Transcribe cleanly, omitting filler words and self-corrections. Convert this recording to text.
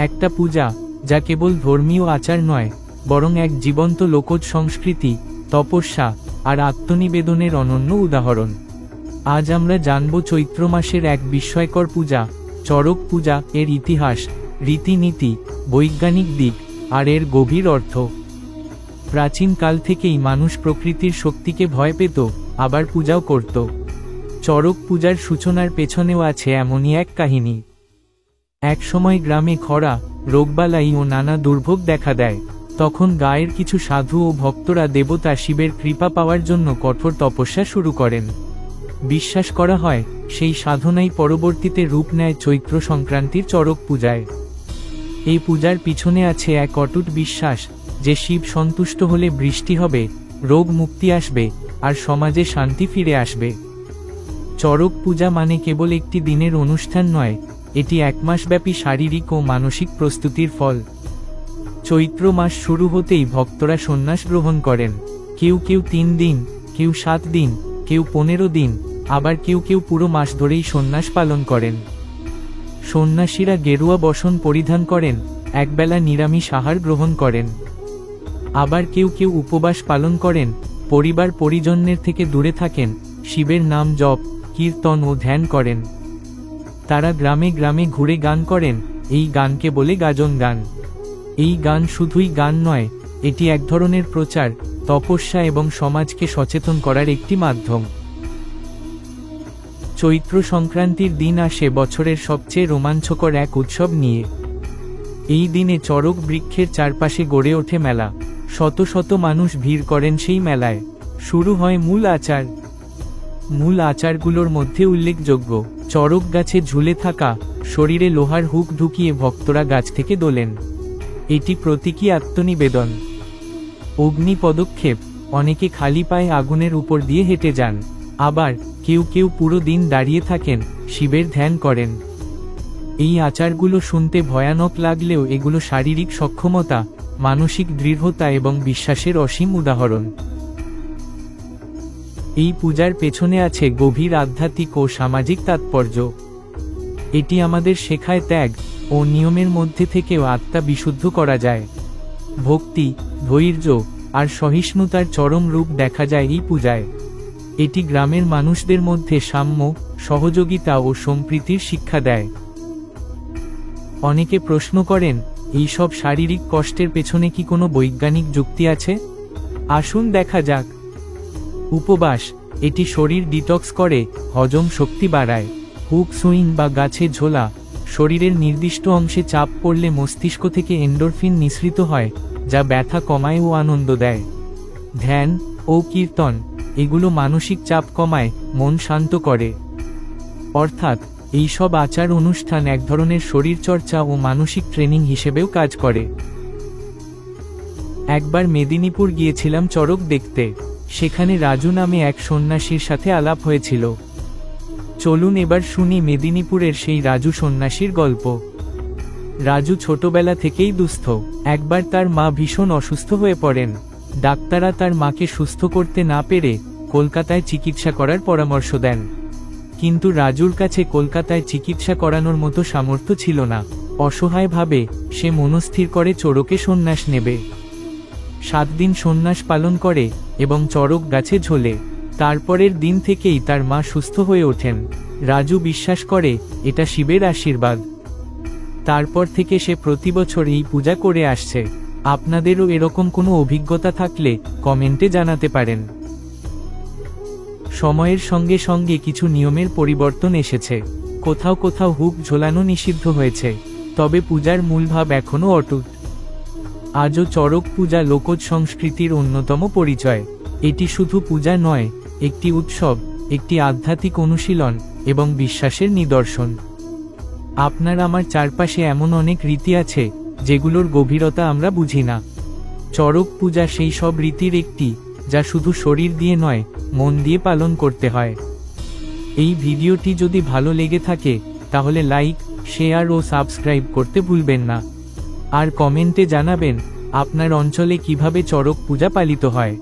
একটা পূজা যা কেবল ধর্মীয় আচার নয়, বরং এক জীবন্ত লোকজ সংস্কৃতি, তপস্যা আর আত্মনিবেদনের অনন্য উদাহরণ। আজ আমরা জানব চৈত্র মাসের এক বিস্ময়কর পূজা, চড়ক পূজা, এর ইতিহাস, রীতিনীতি, বৈজ্ঞানিক দিক আর এর গভীর অর্থ। প্রাচীনকাল থেকেই মানুষ প্রকৃতির শক্তিকে ভয় পেত, আবার পূজাও করত। চড়ক পূজার সূচনার পেছনেও আছে এমনই এক কাহিনী। এক সময় গ্রামে খরা, রোগবালাই ও নানা দুর্ভোগ দেখা দেয়। তখন গায়ের কিছু সাধু ও ভক্তরা দেবতা শিবের কৃপা পাওয়ার জন্য কঠোর তপস্যা শুরু করেন। বিশ্বাস করা হয় সেই সাধনাই পরবর্তীতে রূপ নেয় চৈত্র সংক্রান্তির চড়ক পূজায়। এই পূজার পিছনে আছে এক অটুট বিশ্বাস যে শিব সন্তুষ্ট হলে বৃষ্টি হবে, রোগ মুক্তি আসবে আর সমাজে শান্তি ফিরে আসবে। চড়ক পূজা মানে কেবল একটি দিনের অনুষ্ঠান নয়, এটি এক মাসব্যাপী শারীরিক ও মানসিক প্রস্তুতির ফল। চৈত্র মাস শুরু হতেই ভক্তরা সন্ন্যাস গ্রহণ করেন। কেউ কেউ 3 দিন, কেউ 7 দিন, কেউ 15 দিন, আবার কেউ কেউ পুরো মাস ধরেই সন্ন্যাস পালন করেন। সন্ন্যাসীরা গেরুয়া বসন পরিধান করেন, একবেলা নিরামিষ আহার গ্রহণ করেন। আবার কেউ কেউ উপবাস পালন করেন, পরিবার পরিজনের থেকে দূরে থাকেন, শিবের নাম জপ, কীর্তন ও ধ্যান করেন। তারা গ্রামে গ্রামে ঘুরে গান করেন, এই গানকে বলে গাজন গান। এই গান শুধুই গান নয়, এটি এক ধরনের প্রচার, তপস্যা এবং সমাজকে সচেতন করার একটি মাধ্যম। চৈত্র সংক্রান্তির দিন আসে বছরের সবচেয়ে রোমাঞ্চকর এক উৎসব নিয়ে। এই দিনে চড়ক বৃক্ষের চারপাশে গড়ে ওঠে মেলা। শত শত মানুষ ভিড় করেন সেই মেলায়। শুরু হয় মূল আচার। মূল আচারগুলোর মধ্যে উল্লেখযোগ্য চড়ক গাছে ঝুলে থাকা, শরীরে লোহার হুক ঢুকিয়ে ভক্তরা গাছ থেকে দোলেন। এটি প্রতীকী আত্মনিবেদন। অগ্নি পদক্ষেপ, অনেকে খালি পায়ে আগুনের উপর দিয়ে হেঁটে যান। আবার কেউ কেউ পুরো দিন দাঁড়িয়ে থাকেন, শিবের ধ্যান করেন। এই আচারগুলো শুনতে ভয়ানক লাগলেও এগুলো শারীরিক সক্ষমতা, মানসিক দৃঢ়তা এবং বিশ্বাসের অসীম উদাহরণ। এই পূজার পেছনে আছে গভীর আধ্যাত্মিক ও সামাজিক তাৎপর্য। এটি আমাদের শেখায় ত্যাগ ও নিয়মের মধ্যে থেকেও আত্মা বিশুদ্ধ করা যায়। ভক্তি, ধৈর্য আর সহিষ্ণুতার চরম রূপ দেখা যায় এই পূজায়। এটি গ্রামের মানুষদের মধ্যে সাম্য, সহযোগিতা ও সম্প্রীতির শিক্ষা দেয়। অনেকে প্রশ্ন করেন, এই সব শারীরিক কষ্টের পেছনে কি কোনো বৈজ্ঞানিক যুক্তি আছে? আসুন দেখা যাক। উপবাস, এটি শরীর ডিটক্স করে, হজম শক্তি বাড়ায়। হুক সুইং বা গাছে ঝোলা, শরীরের নির্দিষ্ট অংশে চাপ পড়লে মস্তিষ্ক থেকে এন্ডোরফিন নিঃসৃত হয়, যা ব্যথা কমায় ও আনন্দ দেয়। ধ্যান ও কীর্তন, এগুলো মানসিক চাপ কমায়, মন শান্ত করে। অর্থাৎ এই সব আচার অনুষ্ঠান এক ধরনের শরীরচর্চা ও মানসিক ট্রেনিং হিসেবেও কাজ করে। একবার মেদিনীপুর গিয়েছিলাম চড়ক দেখতে। সেখানে রাজু নামে এক সন্ন্যাসীর সাথে আলাপ হয়েছিল। চলুন এবার শুনি মেদিনীপুরের সেই রাজু সন্ন্যাসীর গল্প। রাজু ছোটবেলা থেকেই দুস্থ। একবার তার মা ভীষণ অসুস্থ হয়ে পড়েন। ডাক্তাররা তার মাকে সুস্থ করতে না পেরে কলকাতায় চিকিৎসা করার পরামর্শ দেন। কিন্তু রাজুর কাছে কলকাতায় চিকিৎসা করানোর মতো সামর্থ্য ছিল না। অসহায়ভাবে সে মনস্থির করে চড়কে সন্ন্যাস নেবে। 7 দিন সন্ন্যাস পালন করে এবং চড়ক গাছে ঝোলে। তারপরের দিন থেকেই তার মা সুস্থ হয়ে ওঠেন। রাজু বিশ্বাস করে এটা শিবের আশীর্বাদ। তারপর থেকে সে প্রতি বছর এই পূজা করে আসছে। আপনাদেরও এরকম কোনো অভিজ্ঞতা থাকলে কমেন্টে জানাতে পারেন। সময়ের সঙ্গে সঙ্গে কিছু নিয়মের পরিবর্তন এসেছে। কোথাও কোথাও হুক ঝোলানো নিষিদ্ধ হয়েছে, তবে পূজার মূল ভাব এখনও অটুট। আজও চড়ক পূজা লোকজ সংস্কৃতির অন্যতম পরিচয়। এটি শুধু পূজা নয়, একটি উৎসব, একটি আধ্যাত্মিক অনুশীলন এবং বিশ্বাসের নিদর্শন। আপনার আমার চারপাশে এমন অনেক রীতি আছে যেগুলোর গভীরতা আমরা বুঝি না। চড়ক পূজা সেই সব রীতির একটি, যা শুধু শরীর দিয়ে নয়, মন দিয়ে পালন করতে হয়। এই ভিডিওটি যদি ভালো লেগে থাকে তাহলে লাইক, শেয়ার ও সাবস্ক্রাইব করতে ভুলবেন না। আর কমেন্টে জানাবেন আপনার অঞ্চলে কিভাবে চড়ক পূজা পালিত হয়।